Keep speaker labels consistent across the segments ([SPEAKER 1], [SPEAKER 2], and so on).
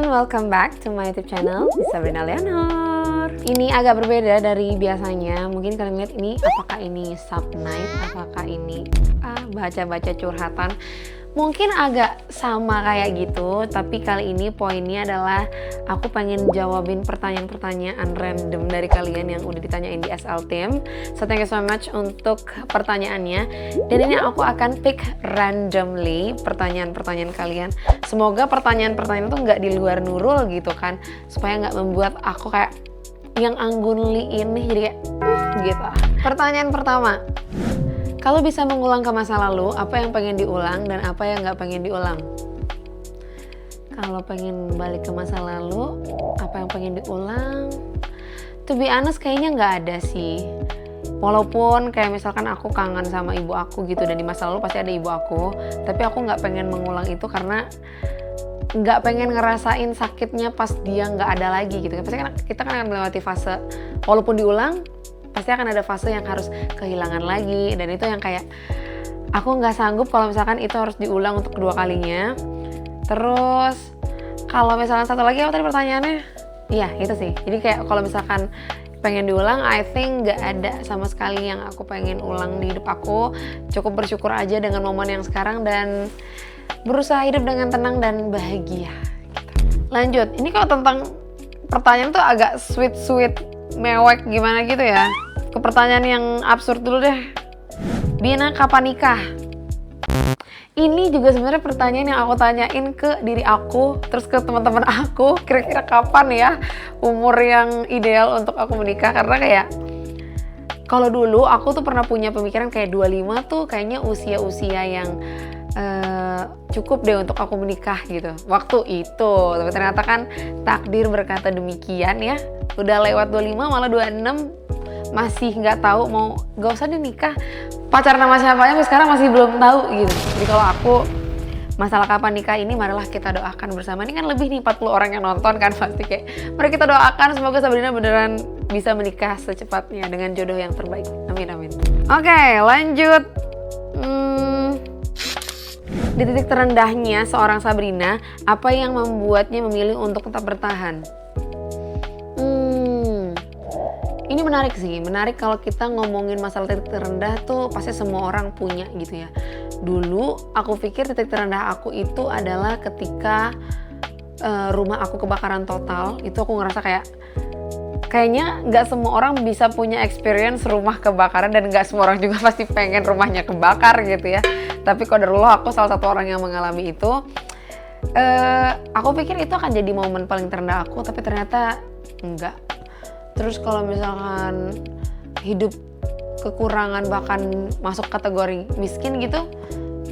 [SPEAKER 1] and welcome back to my YouTube channel, Sabrina Leonor. Ini agak berbeda dari biasanya. Mungkin kalian lihat ini, apakah ini sub night, apakah ini baca-baca curhatan. Mungkin agak sama kayak gitu, tapi kali ini poinnya adalah aku pengen jawabin pertanyaan-pertanyaan random dari kalian yang udah ditanyain di SL Team. So thank you so much untuk pertanyaannya. Dan ini aku akan pick randomly pertanyaan-pertanyaan kalian. Semoga pertanyaan-pertanyaan itu nggak di luar Nurul gitu kan, supaya nggak membuat aku kayak yang anggun ini jadi kayak gitu. Pertanyaan pertama. Kalau bisa mengulang ke masa lalu, apa yang pengen diulang dan apa yang nggak pengen diulang? Kalau pengen balik ke masa lalu, apa yang pengen diulang? To be honest, kayaknya nggak ada sih. Walaupun kayak misalkan aku kangen sama ibu aku gitu, dan di masa lalu pasti ada ibu aku, tapi aku nggak pengen mengulang itu karena nggak pengen ngerasain sakitnya pas dia nggak ada lagi gitu. Pasti kan kita kan akan melewati fase, walaupun diulang, pasti akan ada fase yang harus kehilangan lagi, dan itu yang kayak aku nggak sanggup kalau misalkan itu harus diulang untuk kedua kalinya. Terus kalau misalkan satu lagi apa tadi pertanyaannya? Iya itu sih. Jadi kayak kalau misalkan pengen diulang, I think nggak ada sama sekali yang aku pengen ulang di hidup aku. Cukup bersyukur aja dengan momen yang sekarang dan berusaha hidup dengan tenang dan bahagia gitu. Lanjut, ini kalau tentang pertanyaan tuh agak sweet mewek gimana gitu ya. Ke pertanyaan yang absurd dulu deh. Bina kapan nikah? Ini juga sebenarnya pertanyaan yang aku tanyain ke diri aku, terus ke teman-teman aku, kira-kira kapan ya umur yang ideal untuk aku menikah. Karena kayak kalau dulu aku tuh pernah punya pemikiran kayak 25 tuh kayaknya usia-usia yang cukup deh untuk aku menikah gitu waktu itu. Tapi ternyata kan takdir berkata demikian ya. Udah lewat 25 malah 26 masih nggak tahu mau gak usah deh nikah, pacaran sama siapanya sampai sekarang masih belum tahu gitu. Jadi kalau aku masalah kapan nikah ini marilah kita doakan bersama. Ini kan lebih nih 40 orang yang nonton kan, pasti kayak mari kita doakan semoga Sabrina beneran bisa menikah secepatnya dengan jodoh yang terbaik. Amin amin. Oke, lanjut. Di titik terendahnya seorang Sabrina, apa yang membuatnya memilih untuk tetap bertahan? Ini menarik sih, menarik kalau kita ngomongin masalah titik terendah tuh pasti semua orang punya gitu ya. Dulu aku pikir titik terendah aku itu adalah ketika rumah aku kebakaran total. Itu aku ngerasa kayaknya nggak semua orang bisa punya experience rumah kebakaran, dan nggak semua orang juga pasti pengen rumahnya kebakar gitu ya. Tapi qadarullah aku salah satu orang yang mengalami itu. Aku pikir itu akan jadi momen paling terendah aku, tapi ternyata enggak. Terus kalau misalkan hidup kekurangan bahkan masuk kategori miskin gitu,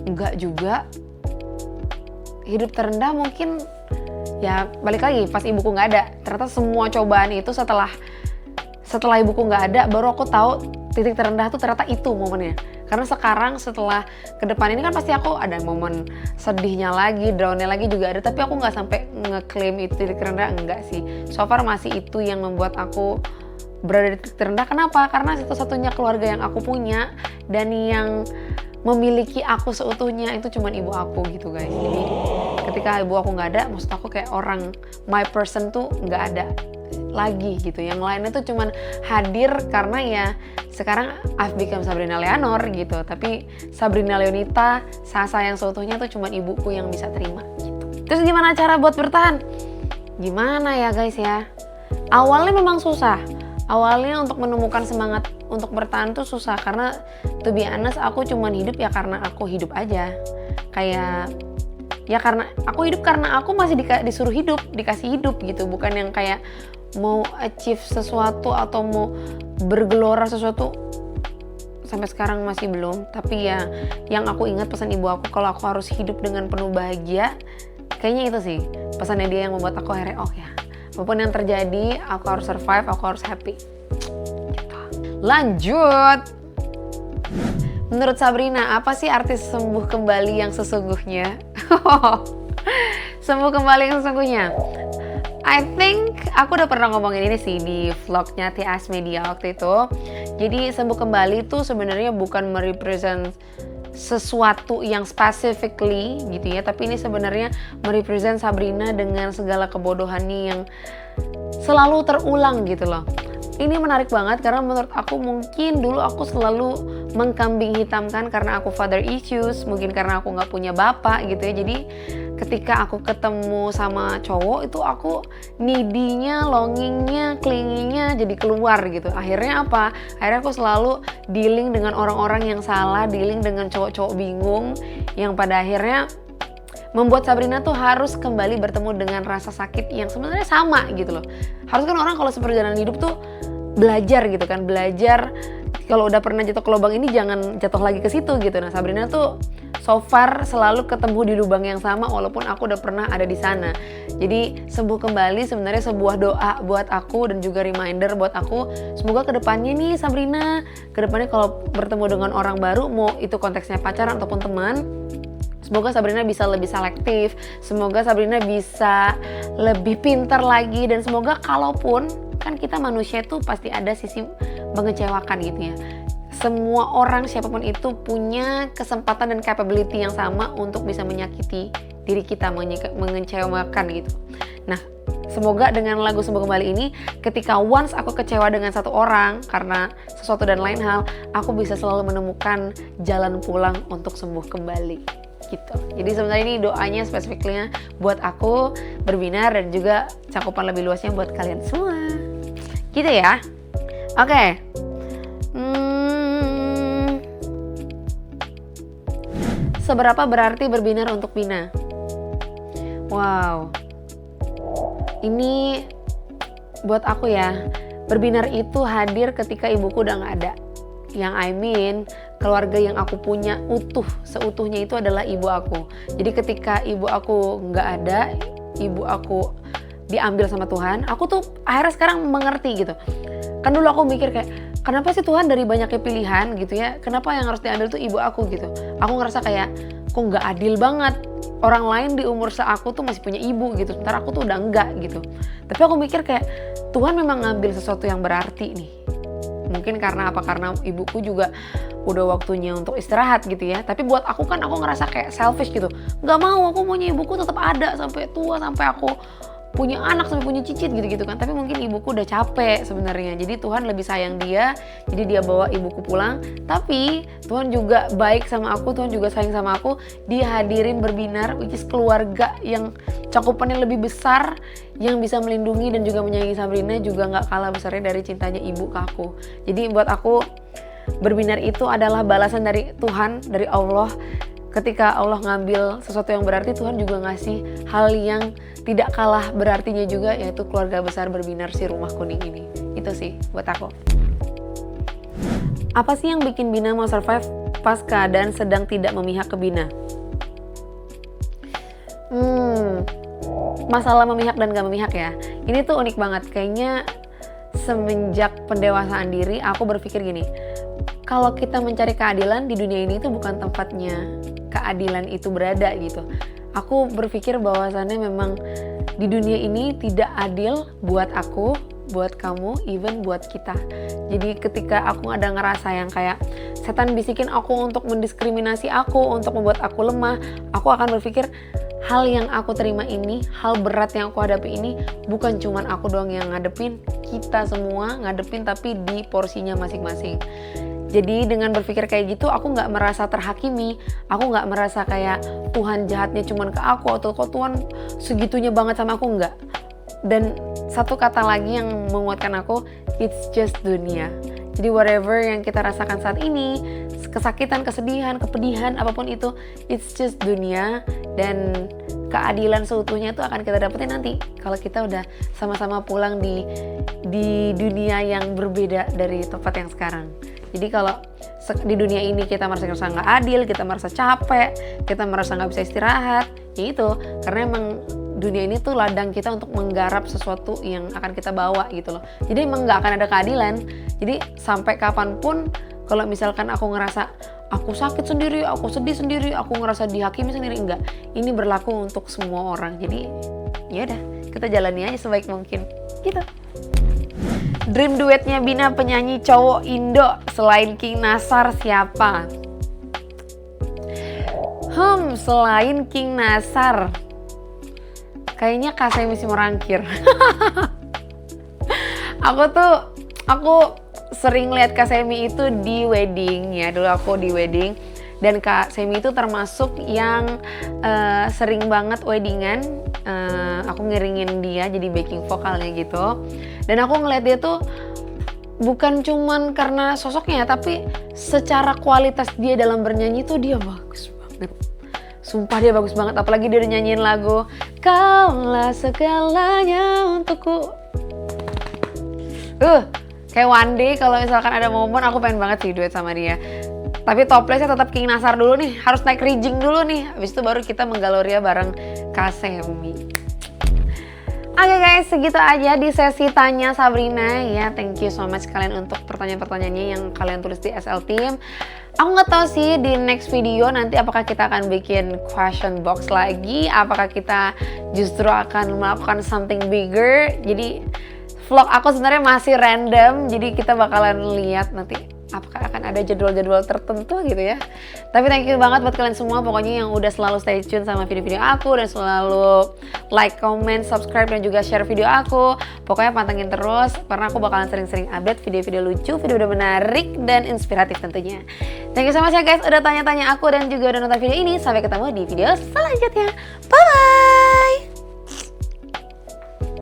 [SPEAKER 1] enggak juga. Hidup terendah mungkin ya balik lagi pas ibuku nggak ada. Ternyata semua cobaan itu setelah ibuku nggak ada baru aku tahu titik terendah tuh ternyata itu momennya. Karena sekarang setelah ke depan ini kan pasti aku ada momen sedihnya lagi, downnya lagi juga ada, tapi aku nggak sampai ngeklaim itu titik terendah, enggak sih. So far masih itu yang membuat aku berada di titik terendah. Kenapa? Karena satu-satunya keluarga yang aku punya dan yang memiliki aku seutuhnya itu cuma ibu aku gitu guys. Jadi ketika ibu aku nggak ada, maksud aku kayak orang my person tuh nggak ada lagi gitu. Yang lainnya tuh cuman hadir karena ya sekarang I've become Sabrina Leonor gitu. Tapi Sabrina Leonita, Sasa yang seutuhnya tuh cuman ibuku yang bisa terima gitu. Terus gimana cara buat bertahan? Gimana ya guys ya? Awalnya memang susah. Awalnya untuk menemukan semangat untuk bertahan tuh susah. Karena to be honest aku cuman hidup ya karena aku hidup aja. Kayak ya karena aku hidup karena aku masih disuruh hidup, dikasih hidup gitu. Bukan yang kayak mau achieve sesuatu atau mau bergelora sesuatu, sampai sekarang masih belum. Tapi ya yang aku ingat pesan ibu aku kalau aku harus hidup dengan penuh bahagia, kayaknya itu sih pesannya dia yang membuat aku akhirnya oh ya apapun yang terjadi aku harus survive, aku harus happy gitu. Lanjut, menurut Sabrina apa sih arti sembuh kembali yang sesungguhnya? Sembuh kembali yang sesungguhnya, I think aku udah pernah ngomongin ini sih di vlognya TS Media waktu itu. Jadi sembuh kembali itu sebenarnya bukan merepresent sesuatu yang specifically gitu ya, tapi ini sebenarnya merepresent Sabrina dengan segala kebodohannya yang selalu terulang gitu loh. Ini menarik banget karena menurut aku mungkin dulu aku selalu mengkambing hitamkan karena aku father issues, mungkin karena aku nggak punya bapak gitu ya. Jadi ketika aku ketemu sama cowok itu aku needy-nya, longingnya, clingy-nya jadi keluar gitu. Akhirnya apa? Akhirnya aku selalu dealing dengan orang-orang yang salah, dealing dengan cowok-cowok bingung yang pada akhirnya membuat Sabrina tuh harus kembali bertemu dengan rasa sakit yang sebenarnya sama gitu loh. Harus kan orang kalau seperjalanan hidup tuh belajar gitu kan, belajar kalau udah pernah jatuh ke lubang ini jangan jatuh lagi ke situ gitu. Nah Sabrina tuh so far selalu ketemu di lubang yang sama walaupun aku udah pernah ada di sana. Jadi sembuh kembali sebenarnya sebuah doa buat aku dan juga reminder buat aku. Semoga kedepannya nih Sabrina, kedepannya kalau bertemu dengan orang baru, mau itu konteksnya pacaran ataupun teman, semoga Sabrina bisa lebih selektif, semoga Sabrina bisa lebih pintar lagi, dan semoga kalaupun kan kita manusia tuh pasti ada sisi mengecewakan gitu ya. Semua orang siapapun itu punya kesempatan dan capability yang sama untuk bisa menyakiti diri kita, mengecewakan gitu. Nah, semoga dengan lagu Sembuh Kembali ini, ketika once aku kecewa dengan satu orang karena sesuatu dan lain hal, aku bisa selalu menemukan jalan pulang untuk sembuh kembali gitu. Jadi sebenarnya ini doanya spesifiknya buat aku, berbinar, dan juga cakupan lebih luasnya buat kalian semua. Gitu ya. Oke. Seberapa berarti berbinar untuk Bina? Wow. Ini buat aku ya, berbinar itu hadir ketika ibuku udah gak ada. Yang I mean, keluarga yang aku punya seutuhnya itu adalah ibu aku. Jadi ketika ibu aku gak ada, ibu aku diambil sama Tuhan, aku tuh akhirnya sekarang mengerti gitu. Kan dulu aku mikir kayak, kenapa sih Tuhan dari banyaknya pilihan gitu ya, kenapa yang harus diambil tuh ibu aku gitu. Aku ngerasa kayak, kok gak adil banget. Orang lain di umur seaku tuh masih punya ibu gitu, sementara aku tuh udah enggak gitu. Tapi aku mikir kayak, Tuhan memang ngambil sesuatu yang berarti nih. Mungkin karena apa? Karena ibuku juga udah waktunya untuk istirahat gitu ya. Tapi buat aku kan, aku ngerasa kayak selfish gitu. Gak mau, aku maunya ibuku tetap ada sampai tua, sampai aku punya anak, sampai punya cicit gitu-gitu kan. Tapi mungkin ibuku udah capek sebenarnya. Jadi Tuhan lebih sayang dia, jadi dia bawa ibuku pulang. Tapi Tuhan juga baik sama aku, Tuhan juga sayang sama aku. Dia hadirin berbinar, which is keluarga yang cakupannya lebih besar, yang bisa melindungi dan juga menyayangi Sabrina, juga gak kalah besarnya dari cintanya ibu ke aku. Jadi buat aku, berbinar itu adalah balasan dari Tuhan, dari Allah. Ketika Allah ngambil sesuatu yang berarti, Tuhan juga ngasih hal yang tidak kalah berartinya juga, yaitu keluarga besar berbinar si Rumah Kuning ini. Itu sih buat aku. Apa sih yang bikin Bina mau survive pas keadaan sedang tidak memihak ke Bina? Masalah memihak dan gak memihak ya. Ini tuh unik banget. Kayaknya semenjak pendewasaan diri, aku berpikir gini, kalau kita mencari keadilan di dunia ini itu bukan tempatnya keadilan itu berada gitu. Aku berpikir bahwasannya memang di dunia ini tidak adil buat aku, buat kamu, even buat kita. Jadi ketika aku ada ngerasa yang kayak setan bisikin aku untuk mendiskriminasi aku, untuk membuat aku lemah, aku akan berpikir hal yang aku terima ini, hal berat yang aku hadapi ini, bukan cuman aku doang yang ngadepin, kita semua ngadepin, tapi di porsinya masing-masing. Jadi dengan berpikir kayak gitu, aku gak merasa terhakimi, aku gak merasa kayak Tuhan jahatnya cuman ke aku, atau kok Tuhan segitunya banget sama aku, enggak. Dan satu kata lagi yang menguatkan aku, it's just dunia. Jadi whatever yang kita rasakan saat ini, kesakitan, kesedihan, kepedihan, apapun itu, it's just dunia. Dan keadilan seutuhnya itu akan kita dapetin nanti kalau kita udah sama-sama pulang di dunia yang berbeda dari tempat yang sekarang. Jadi kalau di dunia ini kita merasa nggak adil, kita merasa capek, kita merasa nggak bisa istirahat, ya itu karena emang dunia ini tuh ladang kita untuk menggarap sesuatu yang akan kita bawa gitu loh. Jadi emang nggak akan ada keadilan. Jadi sampai kapanpun kalau misalkan aku ngerasa aku sakit sendiri, aku sedih sendiri, aku ngerasa dihakimi sendiri, enggak. Ini berlaku untuk semua orang. Jadi ya udah, kita jalani aja sebaik mungkin. Gitu. Dream duetnya Bina penyanyi cowok Indo selain King Nasar siapa? Selain King Nasar, kayaknya Kasemi si merangkir. Aku sering lihat Kak Semi itu di wedding ya. Dulu aku di wedding dan Kak Semi itu termasuk yang sering banget weddingan. Aku ngiringin dia jadi backing vokalnya gitu. Dan aku ngeliat dia tuh bukan cuman karena sosoknya, tapi secara kualitas dia dalam bernyanyi tuh dia bagus banget. Sumpah dia bagus banget, apalagi dia udah nyanyiin lagu Kaulah segalanya untukku. Kayak one day kalau misalkan ada momen aku pengen banget sih duet sama dia. Tapi toplesnya tetap King Nasar dulu nih, harus naik rigging dulu nih. Habis itu baru kita menggaloria bareng Kasemi. Oke guys, segitu aja di sesi tanya Sabrina ya. Thank you so much kalian untuk pertanyaan-pertanyaannya yang kalian tulis di SL Team. Aku nggak tahu sih di next video nanti apakah kita akan bikin question box lagi, apakah kita justru akan melakukan something bigger. Jadi vlog aku sebenarnya masih random, jadi kita bakalan lihat nanti apakah akan ada jadwal-jadwal tertentu gitu ya. Tapi thank you banget buat kalian semua pokoknya yang udah selalu stay tune sama video-video aku dan selalu like, comment, subscribe dan juga share video aku. Pokoknya pantengin terus karena aku bakalan sering-sering update video-video lucu, video-video menarik dan inspiratif tentunya. Thank you so much ya guys udah tanya-tanya aku dan juga udah nonton video ini. Sampai ketemu di video selanjutnya. Bye bye.